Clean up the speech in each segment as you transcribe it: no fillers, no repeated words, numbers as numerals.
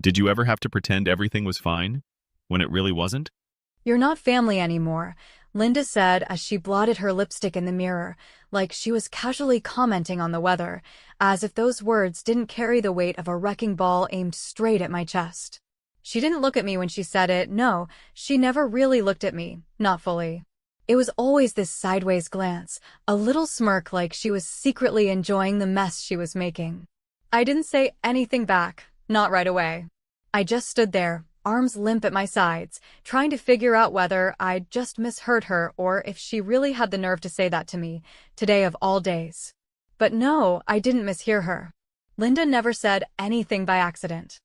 Did you ever have to pretend everything was fine when it really wasn't? You're not family anymore, Linda said as she blotted her lipstick in the mirror, like she was casually commenting on the weather, as if those words didn't carry the weight of a wrecking ball aimed straight at my chest. She didn't look at me when she said it, no, she never really looked at me, not fully. It was always this sideways glance, a little smirk like she was secretly enjoying the mess she was making. I didn't say anything back, not right away. I just stood there, arms limp at my sides, trying to figure out whether I'd just misheard her or if she really had the nerve to say that to me, today of all days. But no, I didn't mishear her. Linda never said anything by accident.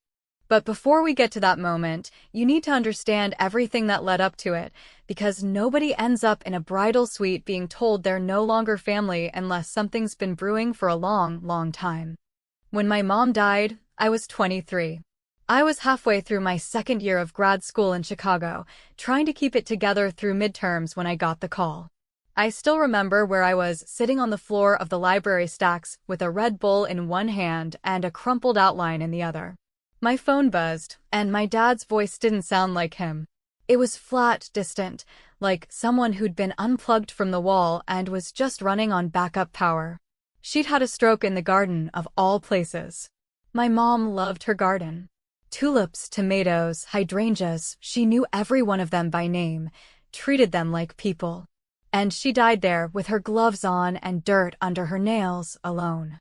But before we get to that moment, you need to understand everything that led up to it, because nobody ends up in a bridal suite being told they're no longer family unless something's been brewing for a long, long time. When my mom died, I was 23. I was halfway through my second year of grad school in Chicago, trying to keep it together through midterms when I got the call. I still remember where I was, sitting on the floor of the library stacks with a Red Bull in one hand and a crumpled outline in the other. My phone buzzed, and my dad's voice didn't sound like him. It was flat, distant, like someone who'd been unplugged from the wall and was just running on backup power. She'd had a stroke in the garden, of all places. My mom loved her garden. Tulips, tomatoes, hydrangeas, she knew every one of them by name, treated them like people. And she died there with her gloves on and dirt under her nails, alone.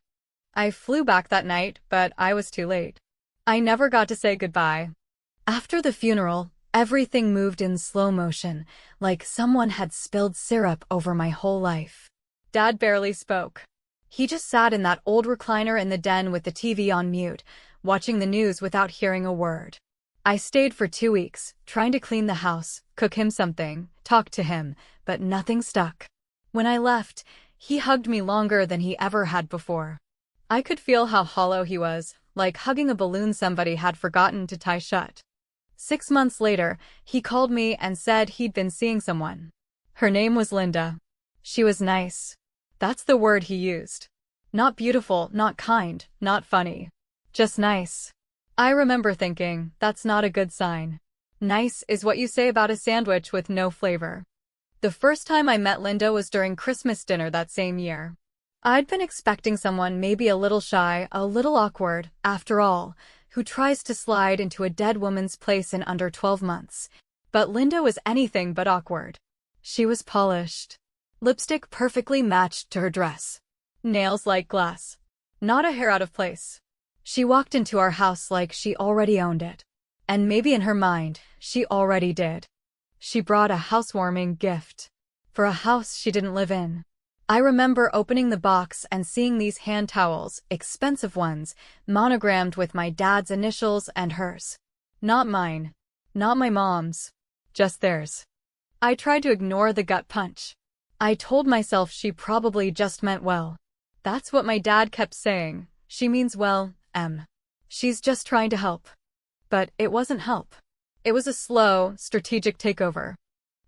I flew back that night, but I was too late. I never got to say goodbye. After the funeral, everything moved in slow motion, like someone had spilled syrup over my whole life. Dad barely spoke. He just sat in that old recliner in the den with the TV on mute, watching the news without hearing a word. I stayed for 2 weeks, trying to clean the house, cook him something, talk to him, but nothing stuck. When I left, he hugged me longer than he ever had before. I could feel how hollow he was, like hugging a balloon somebody had forgotten to tie shut. 6 months later, he called me and said he'd been seeing someone. Her name was Linda. She was nice. That's the word he used. Not beautiful, not kind, not funny. Just nice. I remember thinking, that's not a good sign. Nice is what you say about a sandwich with no flavor. The first time I met Linda was during Christmas dinner that same year. I'd been expecting someone maybe a little shy, a little awkward, after all, who tries to slide into a dead woman's place in under 12 months. But Linda was anything but awkward. She was polished. Lipstick perfectly matched to her dress. Nails like glass. Not a hair out of place. She walked into our house like she already owned it. And maybe in her mind, she already did. She brought a housewarming gift. For a house she didn't live in. I remember opening the box and seeing these hand towels, expensive ones, monogrammed with my dad's initials and hers. Not mine. Not my mom's. Just theirs. I tried to ignore the gut punch. I told myself she probably just meant well. That's what my dad kept saying. She means well, Em. She's just trying to help. But it wasn't help. It was a slow, strategic takeover.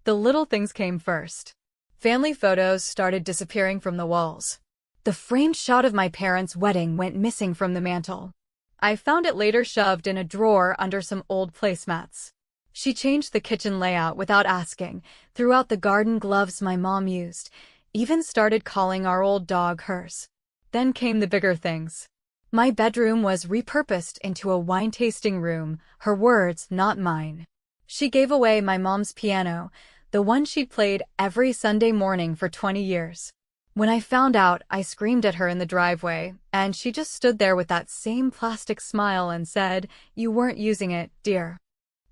The little things came first. Family photos started disappearing from the walls. The framed shot of my parents' wedding went missing from the mantel. I found it later shoved in a drawer under some old placemats. She changed the kitchen layout without asking, threw out the garden gloves my mom used, even started calling our old dog hers. Then came the bigger things. My bedroom was repurposed into a wine-tasting room, her words, not mine. She gave away my mom's piano, the one she'd played every Sunday morning for 20 years. When I found out, I screamed at her in the driveway, and she just stood there with that same plastic smile and said, "You weren't using it, dear."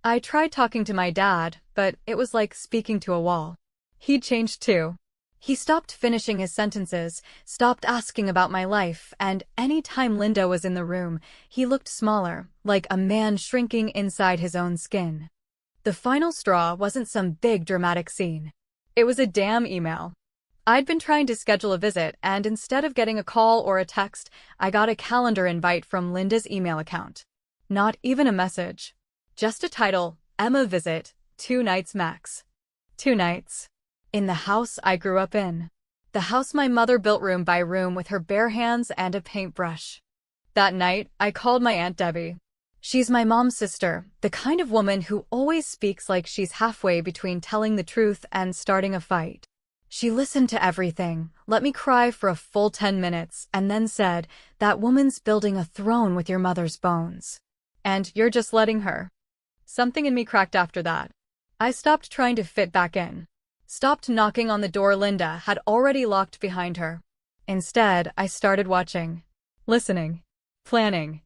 I tried talking to my dad, but it was like speaking to a wall. He'd changed too. He stopped finishing his sentences, stopped asking about my life, and any time Linda was in the room, he looked smaller, like a man shrinking inside his own skin. The final straw wasn't some big dramatic scene. It was a damn email. I'd been trying to schedule a visit, and instead of getting a call or a text, I got a calendar invite from Linda's email account. Not even a message. Just a title, Emma visit, 2 nights max. 2 nights. In the house I grew up in. The house my mother built room by room with her bare hands and a paintbrush. That night, I called my Aunt Debbie. She's my mom's sister, the kind of woman who always speaks like she's halfway between telling the truth and starting a fight. She listened to everything, let me cry for a full 10 minutes, and then said, "That woman's building a throne with your mother's bones. And you're just letting her." Something in me cracked after that. I stopped trying to fit back in. Stopped knocking on the door Linda had already locked behind her. Instead, I started watching. Listening. Planning.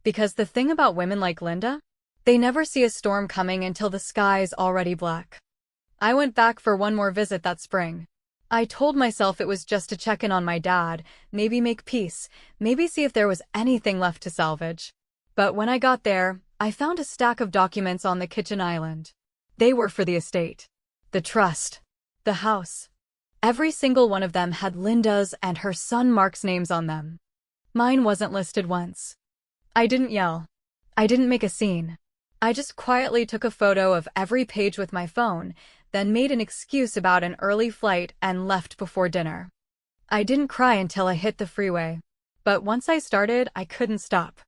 Because the thing about women like Linda? They never see a storm coming until the sky's already black. I went back for one more visit that spring. I told myself it was just to check in on my dad, maybe make peace, maybe see if there was anything left to salvage. But when I got there, I found a stack of documents on the kitchen island. They were for the estate, the trust, the house. Every single one of them had Linda's and her son Mark's names on them. Mine wasn't listed once. I didn't yell. I didn't make a scene. I just quietly took a photo of every page with my phone, then made an excuse about an early flight and left before dinner. I didn't cry until I hit the freeway. But once I started, I couldn't stop.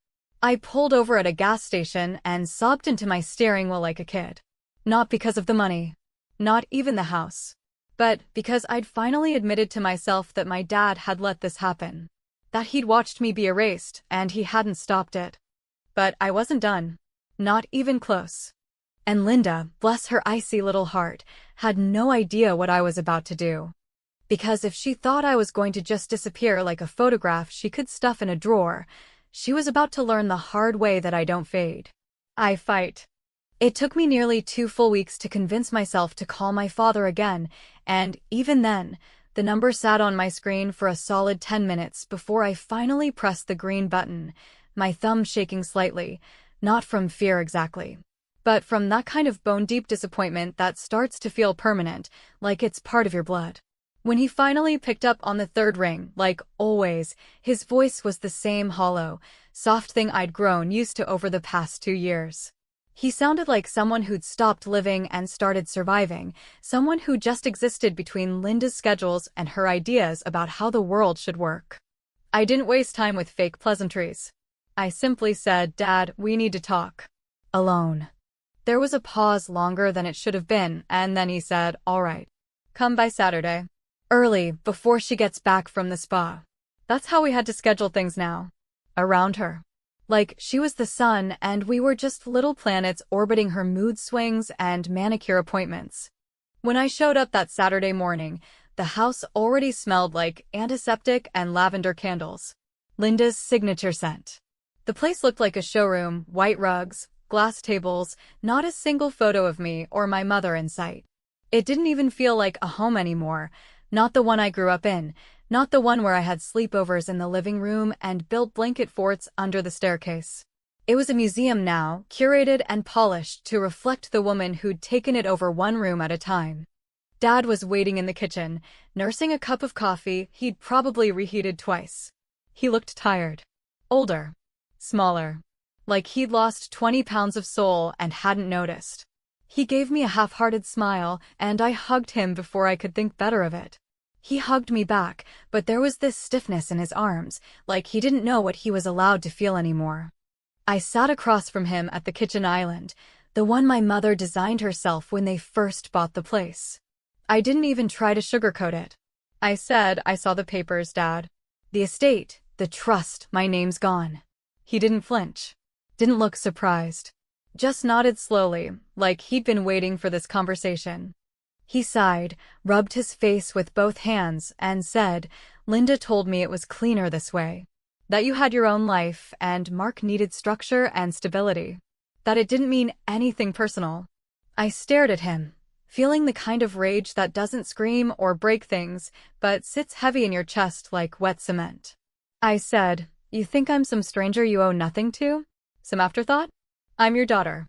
I pulled over at a gas station and sobbed into my steering wheel like a kid. Not because of the money. Not even the house. But because I'd finally admitted to myself that my dad had let this happen. That he'd watched me be erased, and he hadn't stopped it. But I wasn't done. Not even close. And Linda, bless her icy little heart, had no idea what I was about to do. Because if she thought I was going to just disappear like a photograph she could stuff in a drawer, she was about to learn the hard way that I don't fade. I fight. It took me nearly 2 full weeks to convince myself to call my father again, and even then, the number sat on my screen for a solid 10 minutes before I finally pressed the green button, my thumb shaking slightly, not from fear exactly, but from that kind of bone-deep disappointment that starts to feel permanent, like it's part of your blood. When he finally picked up on the third ring, like always, his voice was the same hollow, soft thing I'd grown used to over the past 2 years. He sounded like someone who'd stopped living and started surviving, someone who just existed between Linda's schedules and her ideas about how the world should work. I didn't waste time with fake pleasantries. I simply said, "Dad, we need to talk. Alone." There was a pause longer than it should have been, and then he said, "All right. Come by Saturday. Early, before she gets back from the spa." That's how we had to schedule things now. Around her. Like she was the sun and we were just little planets orbiting her mood swings and manicure appointments. When I showed up that Saturday morning, the house already smelled like antiseptic and lavender candles. Linda's signature scent. The place looked like a showroom, white rugs, glass tables, not a single photo of me or my mother in sight. It didn't even feel like a home anymore, not the one I grew up in. Not the one where I had sleepovers in the living room and built blanket forts under the staircase. It was a museum now, curated and polished to reflect the woman who'd taken it over one room at a time. Dad was waiting in the kitchen, nursing a cup of coffee he'd probably reheated twice. He looked tired. Older. Smaller. Like he'd lost 20 pounds of soul and hadn't noticed. He gave me a half-hearted smile, and I hugged him before I could think better of it. He hugged me back, but there was this stiffness in his arms, like he didn't know what he was allowed to feel anymore. I sat across from him at the kitchen island, the one my mother designed herself when they first bought the place. I didn't even try to sugarcoat it. I said, "I saw the papers, Dad. The estate, the trust, my name's gone." He didn't flinch. Didn't look surprised. Just nodded slowly, like he'd been waiting for this conversation. He sighed, rubbed his face with both hands, and said, "Linda told me it was cleaner this way. That you had your own life, and Mark needed structure and stability. That it didn't mean anything personal." I stared at him, feeling the kind of rage that doesn't scream or break things, but sits heavy in your chest like wet cement. I said, "You think I'm some stranger you owe nothing to? Some afterthought? I'm your daughter."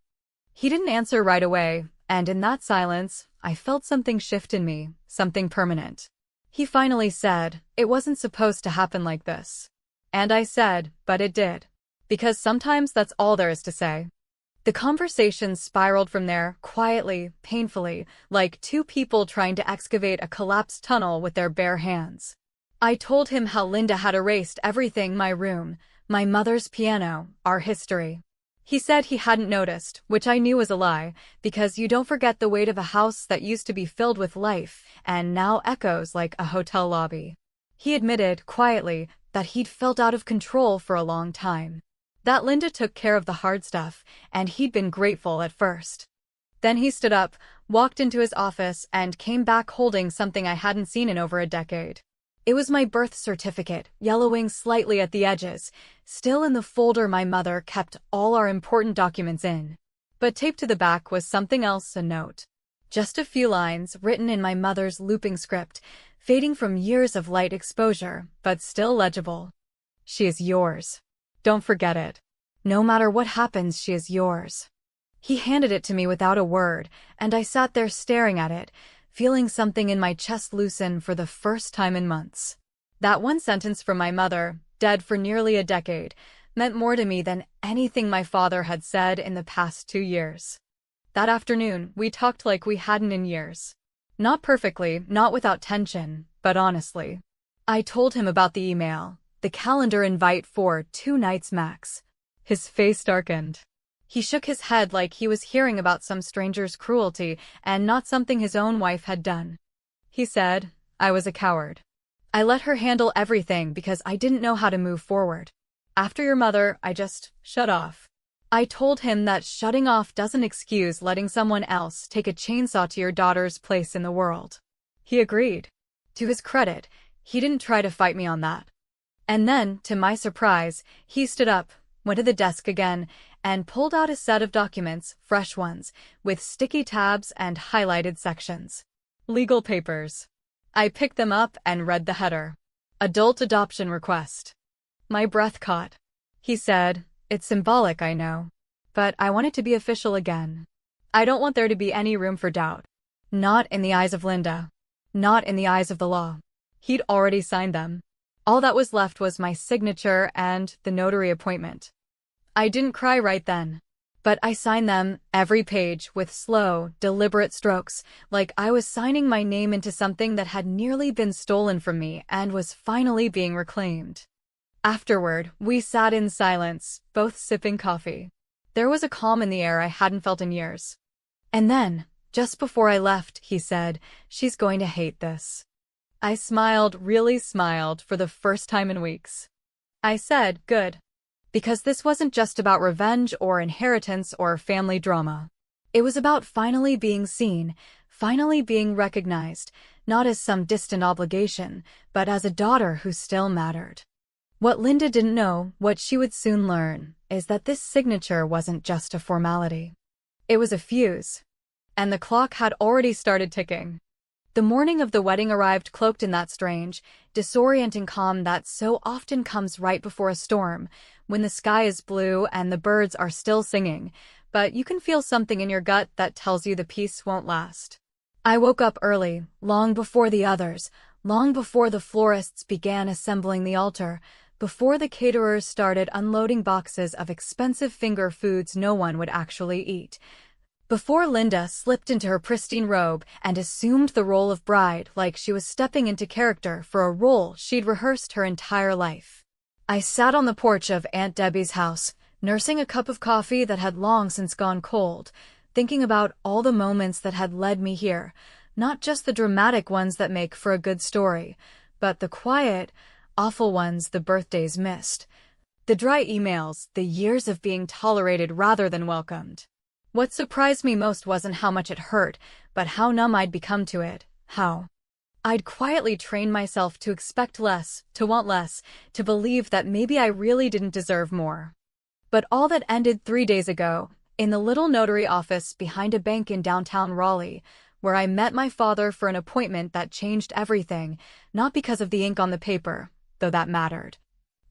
He didn't answer right away, and in that silence, I felt something shift in me, something permanent. He finally said, "It wasn't supposed to happen like this." And I said, "But it did." Because sometimes that's all there is to say. The conversation spiraled from there, quietly, painfully, like two people trying to excavate a collapsed tunnel with their bare hands. I told him how Linda had erased everything: my room, my mother's piano, our history. He said he hadn't noticed, which I knew was a lie, because you don't forget the weight of a house that used to be filled with life and now echoes like a hotel lobby. He admitted, quietly, that he'd felt out of control for a long time. That Linda took care of the hard stuff, and he'd been grateful at first. Then he stood up, walked into his office, and came back holding something I hadn't seen in over a decade. It was my birth certificate, yellowing slightly at the edges, still in the folder my mother kept all our important documents in. But taped to the back was something else, a note. Just a few lines, written in my mother's looping script, fading from years of light exposure, but still legible. She is yours. Don't forget it. No matter what happens, she is yours. He handed it to me without a word, and I sat there staring at it, feeling something in my chest loosen for the first time in months. That one sentence from my mother, dead for nearly a decade, meant more to me than anything my father had said in the past 2 years. That afternoon, we talked like we hadn't in years. Not perfectly, not without tension, but honestly. I told him about the email, the calendar invite for 2 nights max. His face darkened. He shook his head like he was hearing about some stranger's cruelty and not something his own wife had done. He said, I was a coward. I let her handle everything because I didn't know how to move forward. After your mother, I just shut off. I told him that shutting off doesn't excuse letting someone else take a chainsaw to your daughter's place in the world. He agreed. To his credit, he didn't try to fight me on that. And then, to my surprise, he stood up, went to the desk again, and pulled out a set of documents, fresh ones, with sticky tabs and highlighted sections. Legal papers. I picked them up and read the header. Adult adoption request. My breath caught. He said, it's symbolic, I know. But I want it to be official again. I don't want there to be any room for doubt. Not in the eyes of Linda. Not in the eyes of the law. He'd already signed them. All that was left was my signature and the notary appointment. I didn't cry right then. But I signed them, every page, with slow, deliberate strokes, like I was signing my name into something that had nearly been stolen from me and was finally being reclaimed. Afterward, we sat in silence, both sipping coffee. There was a calm in the air I hadn't felt in years. And then, just before I left, he said, she's going to hate this. I smiled, really smiled, for the first time in weeks. I said, good. Because this wasn't just about revenge or inheritance or family drama. It was about finally being seen, finally being recognized, not as some distant obligation, but as a daughter who still mattered. What Linda didn't know, what she would soon learn, is that this signature wasn't just a formality. It was a fuse. And the clock had already started ticking. The morning of the wedding arrived cloaked in that strange, disorienting calm that so often comes right before a storm, when the sky is blue and the birds are still singing, but you can feel something in your gut that tells you the peace won't last. I woke up early, long before the others, long before the florists began assembling the altar, before the caterers started unloading boxes of expensive finger foods no one would actually eat. Before Linda slipped into her pristine robe and assumed the role of bride like she was stepping into character for a role she'd rehearsed her entire life. I sat on the porch of Aunt Debbie's house, nursing a cup of coffee that had long since gone cold, thinking about all the moments that had led me here, not just the dramatic ones that make for a good story, but the quiet, awful ones the birthdays missed, the dry emails, the years of being tolerated rather than welcomed. What surprised me most wasn't how much it hurt, but how numb I'd become to it, how I'd quietly trained myself to expect less, to want less, to believe that maybe I really didn't deserve more. But all that ended 3 days ago, in the little notary office behind a bank in downtown Raleigh, where I met my father for an appointment that changed everything, not because of the ink on the paper, though that mattered,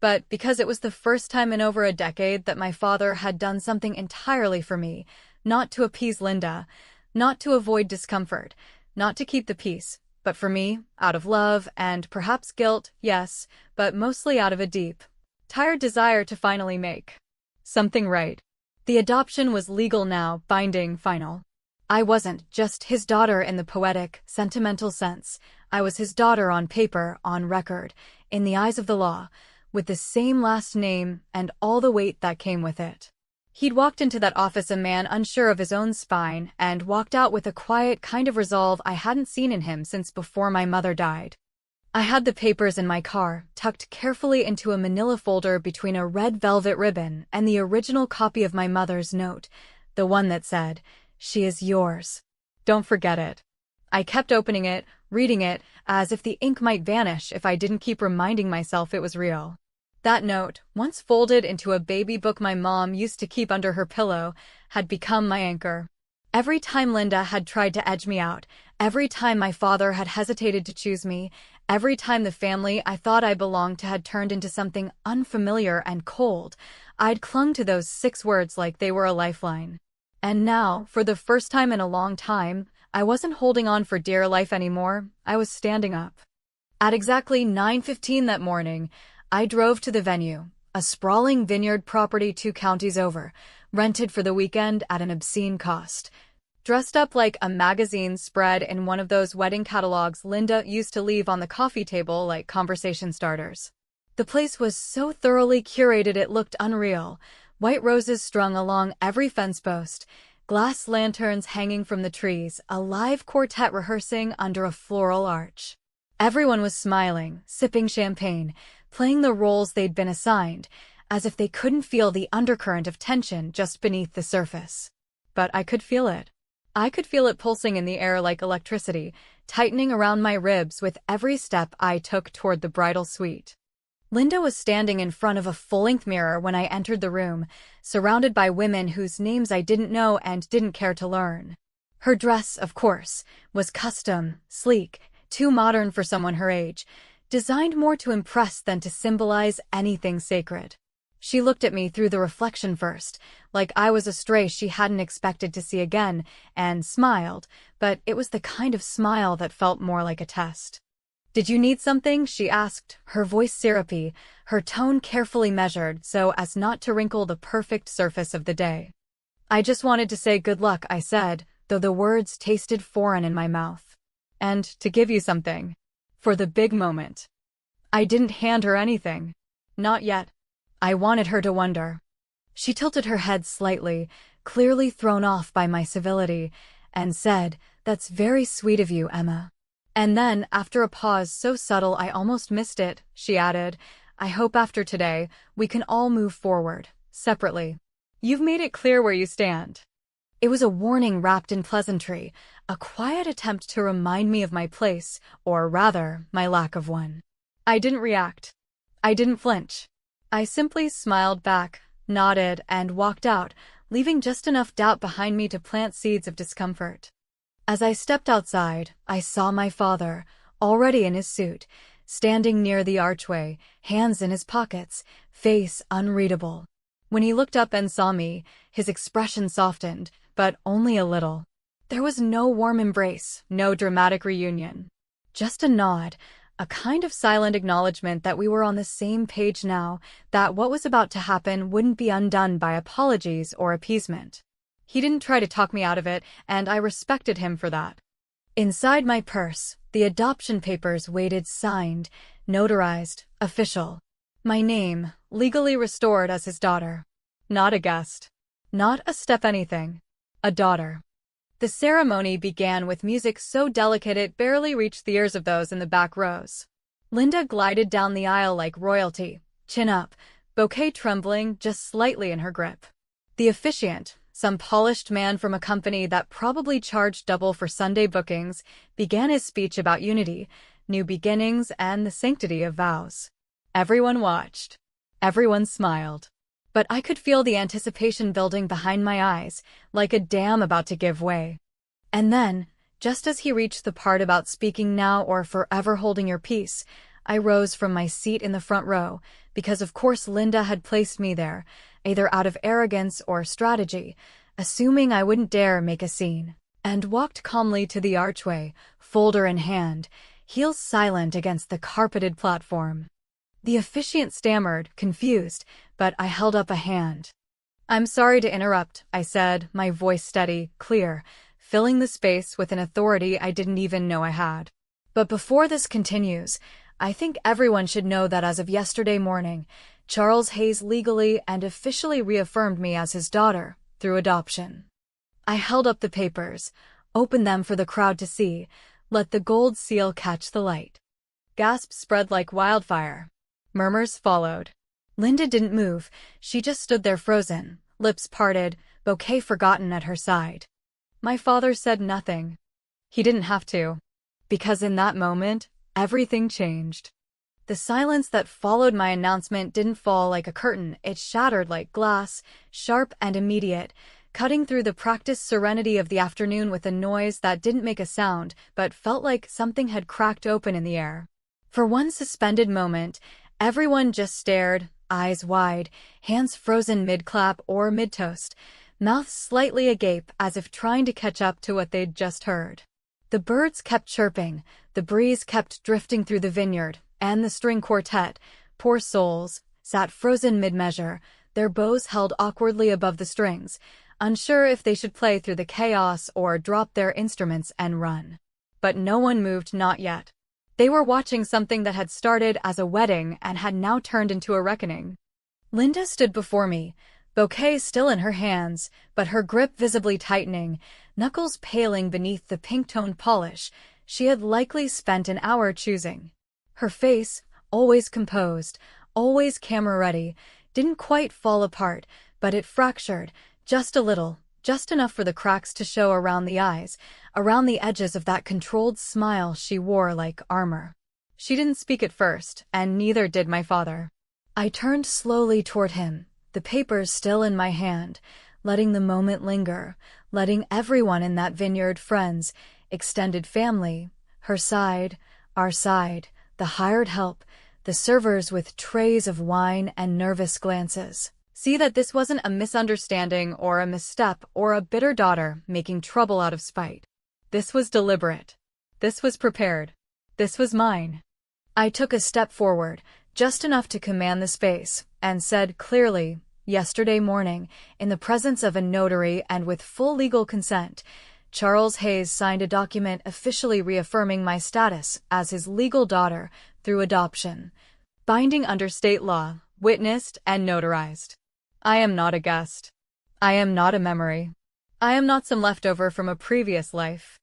but because it was the first time in over a decade that my father had done something entirely for me, not to appease Linda, not to avoid discomfort, not to keep the peace, but for me, out of love and perhaps guilt, yes, but mostly out of a deep, tired desire to finally make something right. The adoption was legal now, binding, final. I wasn't just his daughter in the poetic, sentimental sense. I was his daughter on paper, on record, in the eyes of the law, with the same last name and all the weight that came with it. He'd walked into that office a man unsure of his own spine and walked out with a quiet kind of resolve I hadn't seen in him since before my mother died. I had the papers in my car, tucked carefully into a manila folder between a red velvet ribbon and the original copy of my mother's note, the one that said, "She is yours. Don't forget it." I kept opening it, reading it, as if the ink might vanish if I didn't keep reminding myself it was real. That note, once folded into a baby book my mom used to keep under her pillow, had become my anchor. Every time Linda had tried to edge me out, every time my father had hesitated to choose me, every time the family I thought I belonged to had turned into something unfamiliar and cold, I'd clung to those 6 words like they were a lifeline. And now, for the first time in a long time, I wasn't holding on for dear life anymore, I was standing up. At exactly 9:15 that morning, I drove to the venue, a sprawling vineyard property 2 counties over, rented for the weekend at an obscene cost. Dressed up like a magazine spread in one of those wedding catalogs Linda used to leave on the coffee table like conversation starters. The place was so thoroughly curated it looked unreal. White roses strung along every fence post, glass lanterns hanging from the trees, a live quartet rehearsing under a floral arch. Everyone was smiling, sipping champagne, playing the roles they'd been assigned, as if they couldn't feel the undercurrent of tension just beneath the surface. But I could feel it. I could feel it pulsing in the air like electricity, tightening around my ribs with every step I took toward the bridal suite. Linda was standing in front of a full-length mirror when I entered the room, surrounded by women whose names I didn't know and didn't care to learn. Her dress, of course, was custom, sleek, too modern for someone her age, designed more to impress than to symbolize anything sacred. She looked at me through the reflection first, like I was a stray she hadn't expected to see again, and smiled, but it was the kind of smile that felt more like a test. "Did you need something?" she asked, her voice syrupy, her tone carefully measured so as not to wrinkle the perfect surface of the day. "I just wanted to say good luck," I said, though the words tasted foreign in my mouth. "And to give you something. For the big moment." I didn't hand her anything. Not yet. I wanted her to wonder. She tilted her head slightly, clearly thrown off by my civility, and said, "That's very sweet of you, Emma." And then, after a pause so subtle I almost missed it, she added, "I hope after today, we can all move forward, separately. You've made it clear where you stand." It was a warning wrapped in pleasantry, a quiet attempt to remind me of my place, or rather, my lack of one. I didn't react. I didn't flinch. I simply smiled back, nodded, and walked out, leaving just enough doubt behind me to plant seeds of discomfort. As I stepped outside, I saw my father, already in his suit, standing near the archway, hands in his pockets, face unreadable. When he looked up and saw me, his expression softened, but only a little. There was no warm embrace, no dramatic reunion. Just a nod, a kind of silent acknowledgement that we were on the same page now, that what was about to happen wouldn't be undone by apologies or appeasement. He didn't try to talk me out of it, and I respected him for that. Inside my purse, the adoption papers waited signed, notarized, official. My name, legally restored as his daughter. Not a guest. Not a step anything. A daughter. The ceremony began with music so delicate it barely reached the ears of those in the back rows. Linda glided down the aisle like royalty, chin up, bouquet trembling just slightly in her grip. The officiant, some polished man from a company that probably charged double for Sunday bookings, began his speech about unity, new beginnings, and the sanctity of vows. Everyone watched. Everyone smiled. But I could feel the anticipation building behind my eyes, like a dam about to give way. And then, just as he reached the part about speaking now or forever holding your peace, I rose from my seat in the front row, because of course Linda had placed me there, either out of arrogance or strategy, assuming I wouldn't dare make a scene, and walked calmly to the archway, folder in hand, heels silent against the carpeted platform. The officiant stammered, confused, but I held up a hand. "I'm sorry to interrupt," I said, my voice steady, clear, filling the space with an authority I didn't even know I had. "But before this continues, I think everyone should know that as of yesterday morning, Charles Hayes legally and officially reaffirmed me as his daughter through adoption. I held up the papers, opened them for the crowd to see, let the gold seal catch the light. Gasps spread like wildfire. Murmurs followed. Linda didn't move, she just stood there frozen, lips parted, bouquet forgotten at her side. My father said nothing. He didn't have to. Because in that moment, everything changed. The silence that followed my announcement didn't fall like a curtain, it shattered like glass, sharp and immediate, cutting through the practiced serenity of the afternoon with a noise that didn't make a sound, but felt like something had cracked open in the air. For one suspended moment, everyone just stared, eyes wide, hands frozen mid-clap or mid-toast, mouths slightly agape as if trying to catch up to what they'd just heard. The birds kept chirping, the breeze kept drifting through the vineyard, and the string quartet, poor souls, sat frozen mid-measure, their bows held awkwardly above the strings, unsure if they should play through the chaos or drop their instruments and run. But no one moved, not yet. They were watching something that had started as a wedding and had now turned into a reckoning. Linda stood before me, bouquet still in her hands, but her grip visibly tightening, knuckles paling beneath the pink-toned polish she had likely spent an hour choosing. Her face, always composed, always camera-ready, didn't quite fall apart, but it fractured, just a little, just enough for the cracks to show around the eyes, around the edges of that controlled smile she wore like armor. She didn't speak at first, and neither did my father. I turned slowly toward him, the papers still in my hand, letting the moment linger, letting everyone in that vineyard, friends, extended family, her side, our side, the hired help, the servers with trays of wine and nervous glances, see that this wasn't a misunderstanding or a misstep or a bitter daughter making trouble out of spite. This was deliberate. This was prepared. This was mine. I took a step forward, just enough to command the space, and said clearly, yesterday morning, in the presence of a notary and with full legal consent, Charles Hayes signed a document officially reaffirming my status as his legal daughter through adoption, binding under state law, witnessed and notarized. I am not a guest. I am not a memory. I am not some leftover from a previous life.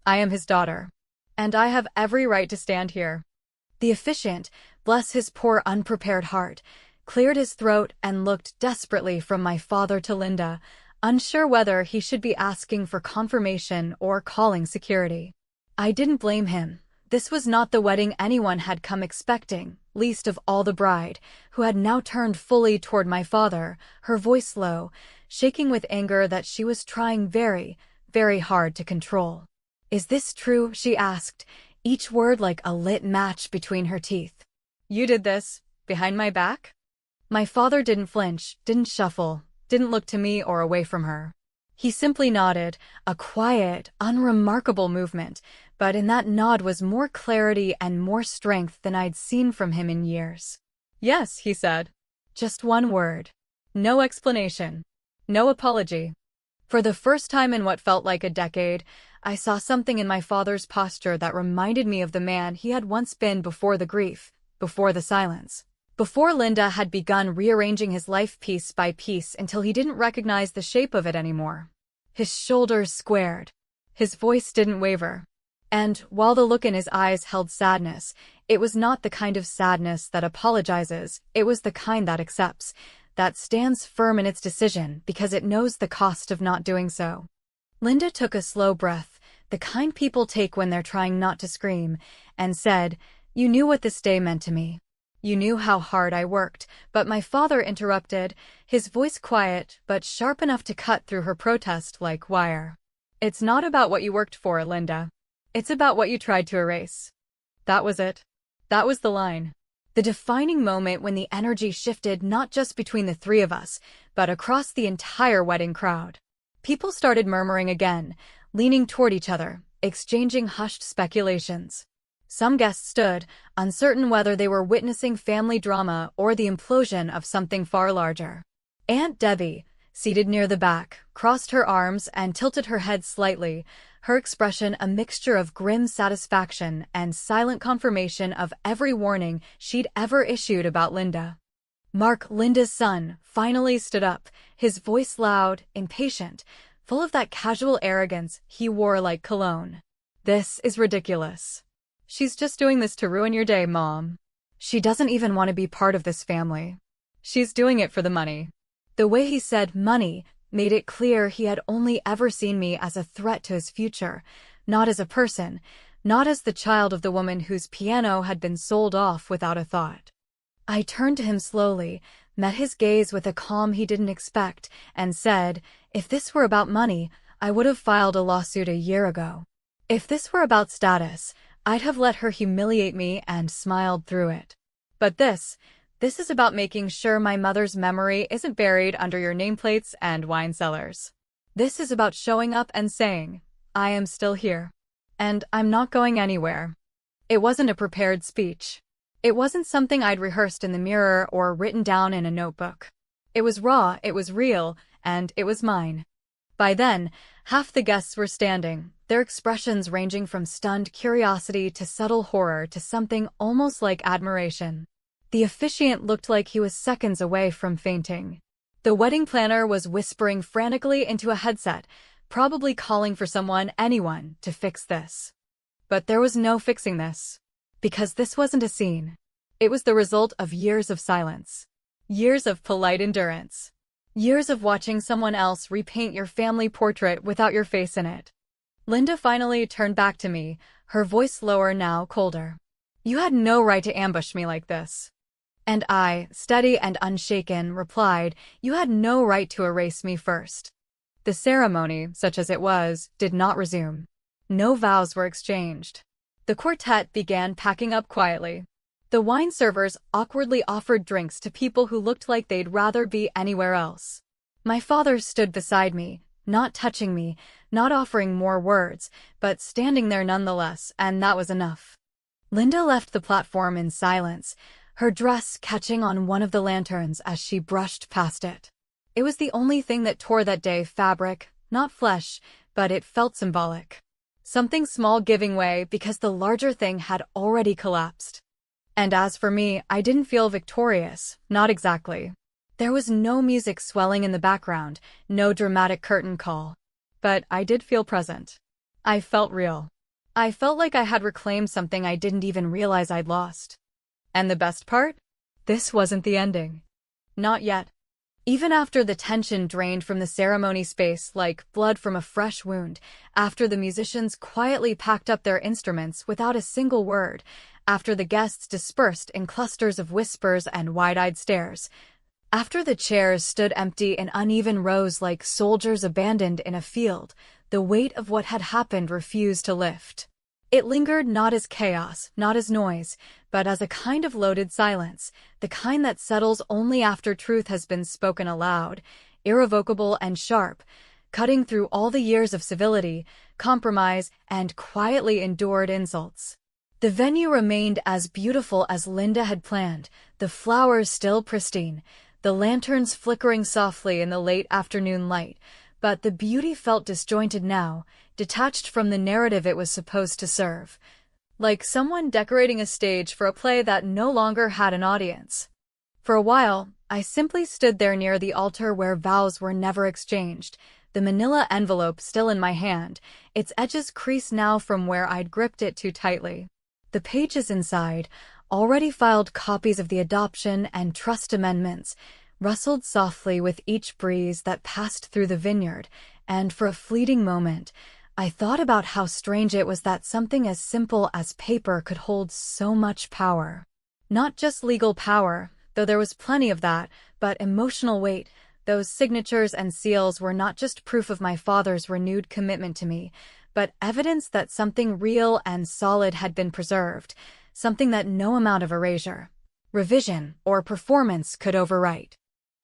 I am his daughter. And I have every right to stand here. The officiant, bless his poor unprepared heart, cleared his throat and looked desperately from my father to Linda, unsure whether he should be asking for confirmation or calling security. I didn't blame him. This was not the wedding anyone had come expecting, least of all the bride, who had now turned fully toward my father, her voice low, shaking with anger that she was trying very, very hard to control. "Is this true?" she asked, each word like a lit match between her teeth. "You did this, behind my back?" My father didn't flinch, didn't shuffle, didn't look to me or away from her. He simply nodded, a quiet, unremarkable movement, but in that nod was more clarity and more strength than I'd seen from him in years. "Yes," he said. Just one word. No explanation. No apology. For the first time in what felt like a decade, I saw something in my father's posture that reminded me of the man he had once been before the grief, before the silence. Before Linda had begun rearranging his life piece by piece until he didn't recognize the shape of it anymore. His shoulders squared. His voice didn't waver. And, while the look in his eyes held sadness, it was not the kind of sadness that apologizes, it was the kind that accepts, that stands firm in its decision because it knows the cost of not doing so. Linda took a slow breath, the kind people take when they're trying not to scream, and said, "You knew what this day meant to me. You knew how hard I worked," but my father interrupted, his voice quiet but sharp enough to cut through her protest like wire. "It's not about what you worked for, Linda. It's about what you tried to erase." That was it. That was the line. The defining moment when the energy shifted not just between the three of us, but across the entire wedding crowd. People started murmuring again, leaning toward each other, exchanging hushed speculations. Some guests stood, uncertain whether they were witnessing family drama or the implosion of something far larger. Aunt Debbie, seated near the back, crossed her arms and tilted her head slightly, her expression a mixture of grim satisfaction and silent confirmation of every warning she'd ever issued about Linda. Mark, Linda's son, finally stood up, his voice loud, impatient, full of that casual arrogance he wore like cologne. "This is ridiculous. She's just doing this to ruin your day, Mom. She doesn't even want to be part of this family. She's doing it for the money." The way he said money made it clear he had only ever seen me as a threat to his future, not as a person, not as the child of the woman whose piano had been sold off without a thought. I turned to him slowly, met his gaze with a calm he didn't expect, and said, "If this were about money, I would have filed a lawsuit a year ago. If this were about status, I'd have let her humiliate me and smiled through it. But this is about making sure my mother's memory isn't buried under your nameplates and wine cellars. This is about showing up and saying, I am still here. And I'm not going anywhere." It wasn't a prepared speech. It wasn't something I'd rehearsed in the mirror or written down in a notebook. It was raw, it was real, and it was mine. By then, half the guests were standing, their expressions ranging from stunned curiosity to subtle horror to something almost like admiration. The officiant looked like he was seconds away from fainting. The wedding planner was whispering frantically into a headset, probably calling for someone, anyone, to fix this. But there was no fixing this. Because this wasn't a scene. It was the result of years of silence. Years of polite endurance. Years of watching someone else repaint your family portrait without your face in it. Linda finally turned back to me, her voice lower now, colder. "You had no right to ambush me like this." And I, steady and unshaken, replied, "You had no right to erase me first." The ceremony, such as it was, did not resume. No vows were exchanged. The quartet began packing up quietly. The wine servers awkwardly offered drinks to people who looked like they'd rather be anywhere else. My father stood beside me, not touching me, not offering more words, but standing there nonetheless, and that was enough. Linda left the platform in silence, her dress catching on one of the lanterns as she brushed past it. It was the only thing that tore that day, fabric, not flesh, but it felt symbolic. Something small giving way because the larger thing had already collapsed. And as for me, I didn't feel victorious, not exactly. There was no music swelling in the background, no dramatic curtain call. But I did feel present. I felt real. I felt like I had reclaimed something I didn't even realize I'd lost. And the best part? This wasn't the ending. Not yet. Even after the tension drained from the ceremony space like blood from a fresh wound, after the musicians quietly packed up their instruments without a single word, after the guests dispersed in clusters of whispers and wide-eyed stares, after the chairs stood empty in uneven rows like soldiers abandoned in a field, the weight of what had happened refused to lift. It lingered not as chaos, not as noise, but as a kind of loaded silence, the kind that settles only after truth has been spoken aloud, irrevocable and sharp, cutting through all the years of civility, compromise, and quietly endured insults. The venue remained as beautiful as Linda had planned, the flowers still pristine, the lanterns flickering softly in the late afternoon light, but the beauty felt disjointed now, detached from the narrative it was supposed to serve. Like someone decorating a stage for a play that no longer had an audience. For a while, I simply stood there near the altar where vows were never exchanged, the manila envelope still in my hand, its edges creased now from where I'd gripped it too tightly. The pages inside, already filed copies of the adoption and trust amendments, rustled softly with each breeze that passed through the vineyard, and for a fleeting moment, I thought about how strange it was that something as simple as paper could hold so much power. Not just legal power, though there was plenty of that, but emotional weight. Those signatures and seals were not just proof of my father's renewed commitment to me, but evidence that something real and solid had been preserved, something that no amount of erasure, revision, or performance could overwrite.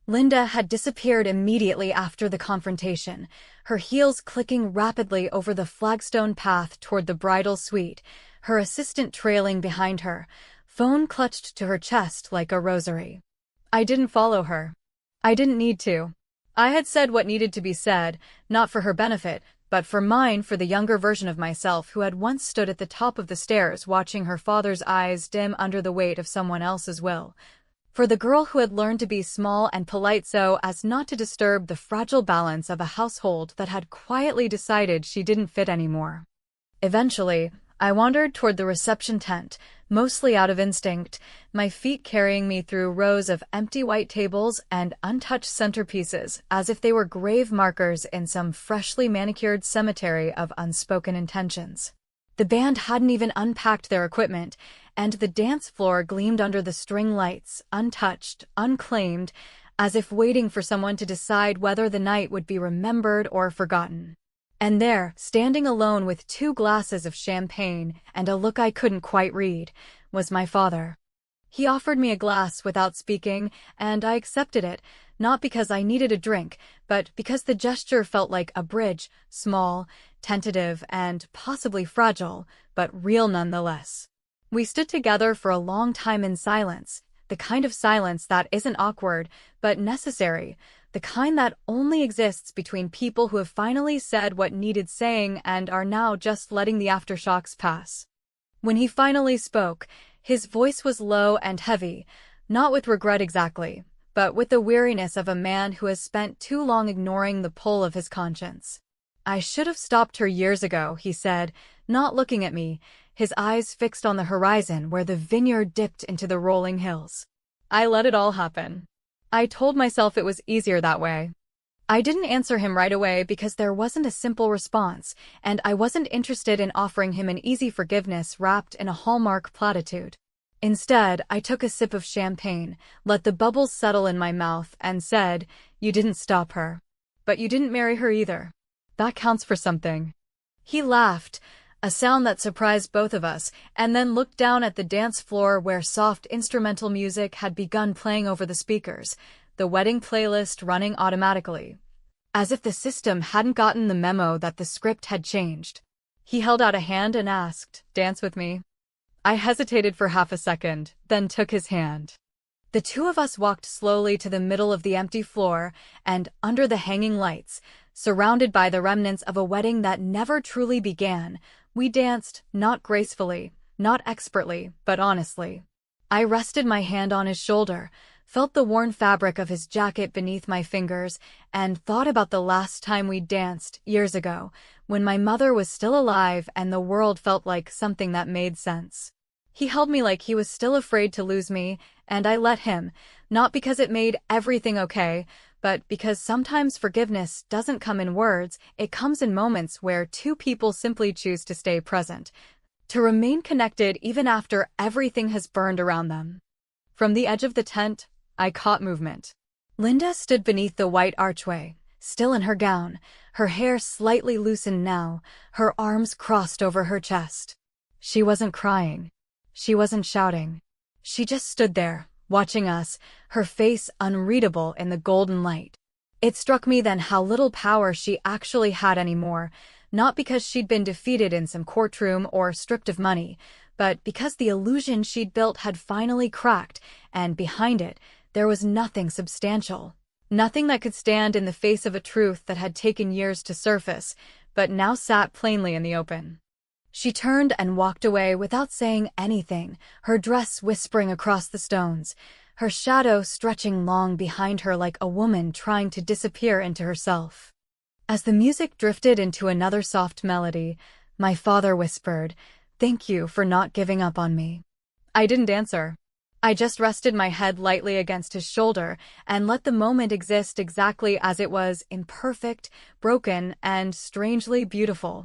Linda had disappeared immediately after the confrontation, her heels clicking rapidly over the flagstone path toward the bridal suite, her assistant trailing behind her, phone clutched to her chest like a rosary. I didn't follow her. I didn't need to. I had said what needed to be said, not for her benefit, but for mine, for the younger version of myself who had once stood at the top of the stairs watching her father's eyes dim under the weight of someone else's will. For the girl who had learned to be small and polite so as not to disturb the fragile balance of a household that had quietly decided she didn't fit anymore. Eventually, I wandered toward the reception tent, mostly out of instinct, my feet carrying me through rows of empty white tables and untouched centerpieces, as if they were grave markers in some freshly manicured cemetery of unspoken intentions. The band hadn't even unpacked their equipment, and the dance floor gleamed under the string lights, untouched, unclaimed, as if waiting for someone to decide whether the night would be remembered or forgotten. And there, standing alone with 2 glasses of champagne and a look I couldn't quite read, was my father. He offered me a glass without speaking, and I accepted it, not because I needed a drink, but because the gesture felt like a bridge, small, tentative, and possibly fragile, but real nonetheless. We stood together for a long time in silence, the kind of silence that isn't awkward, but necessary, the kind that only exists between people who have finally said what needed saying and are now just letting the aftershocks pass. When he finally spoke, his voice was low and heavy, not with regret exactly, but with the weariness of a man who has spent too long ignoring the pull of his conscience. "I should have stopped her years ago," he said, not looking at me, his eyes fixed on the horizon where the vineyard dipped into the rolling hills. I let it all happen. I told myself it was easier that way. I didn't answer him right away because there wasn't a simple response, and I wasn't interested in offering him an easy forgiveness wrapped in a hallmark platitude. Instead, I took a sip of champagne, let the bubbles settle in my mouth, and said, "You didn't stop her. But you didn't marry her either. That counts for something." He laughed, a sound that surprised both of us, and then looked down at the dance floor where soft instrumental music had begun playing over the speakers, the wedding playlist running automatically, as if the system hadn't gotten the memo that the script had changed. He held out a hand and asked, "Dance with me?" I hesitated for half a second, then took his hand. The 2 of us walked slowly to the middle of the empty floor, and under the hanging lights, surrounded by the remnants of a wedding that never truly began, we danced, not gracefully, not expertly, but honestly. I rested my hand on his shoulder, felt the worn fabric of his jacket beneath my fingers, and thought about the last time we danced, years ago, when my mother was still alive and the world felt like something that made sense. He held me like he was still afraid to lose me, and I let him, not because it made everything okay, but because sometimes forgiveness doesn't come in words, it comes in moments where 2 people simply choose to stay present, to remain connected even after everything has burned around them. From the edge of the tent, I caught movement. Linda stood beneath the white archway, still in her gown, her hair slightly loosened now, her arms crossed over her chest. She wasn't crying. She wasn't shouting. She just stood there, watching us, her face unreadable in the golden light. It struck me then how little power she actually had anymore, not because she'd been defeated in some courtroom or stripped of money, but because the illusion she'd built had finally cracked, and behind it, there was nothing substantial. Nothing that could stand in the face of a truth that had taken years to surface, but now sat plainly in the open. She turned and walked away without saying anything, her dress whispering across the stones, her shadow stretching long behind her like a woman trying to disappear into herself. As the music drifted into another soft melody, my father whispered, "Thank you for not giving up on me." I didn't answer. I just rested my head lightly against his shoulder and let the moment exist exactly as it was, imperfect, broken, and strangely beautiful.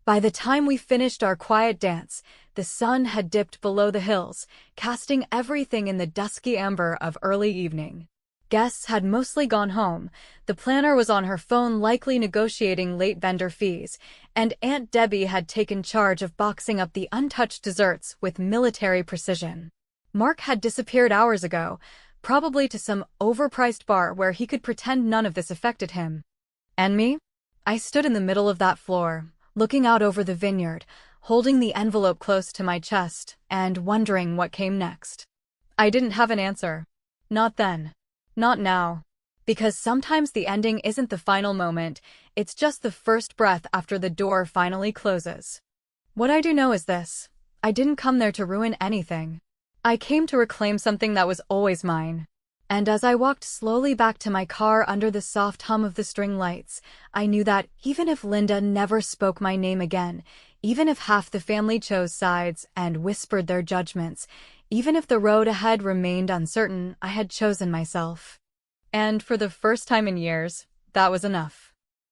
By the time we finished our quiet dance, the sun had dipped below the hills, casting everything in the dusky amber of early evening. Guests had mostly gone home, the planner was on her phone likely negotiating late vendor fees, and Aunt Debbie had taken charge of boxing up the untouched desserts with military precision. Mark had disappeared hours ago, probably to some overpriced bar where he could pretend none of this affected him. And me? I stood in the middle of that floor, looking out over the vineyard, holding the envelope close to my chest, and wondering what came next. I didn't have an answer. Not then. Not now. Because sometimes the ending isn't the final moment, it's just the first breath after the door finally closes. What I do know is this: I didn't come there to ruin anything. I came to reclaim something that was always mine. And as I walked slowly back to my car under the soft hum of the string lights, I knew that even if Linda never spoke my name again, even if half the family chose sides and whispered their judgments, even if the road ahead remained uncertain, I had chosen myself. And for the first time in years, that was enough.